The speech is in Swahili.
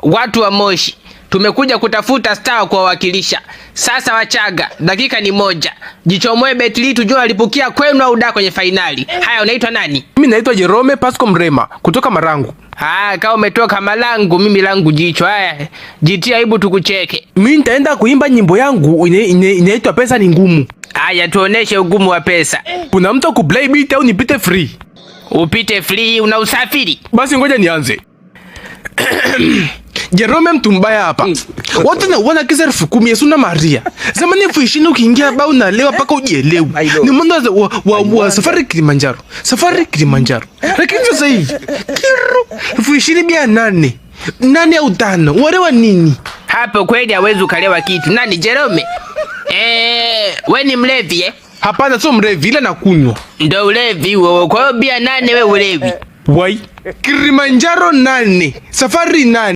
Watu wa Moshi, tumekuja kutafuta star wa kuwawakilisha. Sasa Wachaga, dakika ni moja. Jichomoe betili tujue alipukia kwenu au da kwenye finali. Haya, unaitwa nani? Mimi naitwa Jerome Pasco Mrema kutoka Marangu. Kama umetoka Marangu, mimi langu Jicho. Haya, jitia aibu tukucheke. Mimi nitaenda kuimba nyimbo yangu inaitwa Pesa ni Ngumu. Haya, tuoneshe ugumu wa pesa. Kuna mtu kuplay beat au nipite free? Upite free, una usafiri? Basi ngoja nianze. Jerome mtu mbaya hapa. Watu na wana kisa 10,000 Yesu na Maria. Zamani 20 ukiingia ba unalewa paka ujielewe. Ni mwendo wa safari Kilimanjaro. Safari Kilimanjaro. Lakini sasa hivi kiru 20 bia 8 au 5. Warewa nini? Hapo kweli hawezi ukalewa kitu. Nani Jerome? We ni mlevi eh? Hapana, sio mlevi ila nakunywa. Ndio ulevi huo. Kwa hiyo bia 8 we ulevi. Wai. Kilimanjaro 8. Safari 8.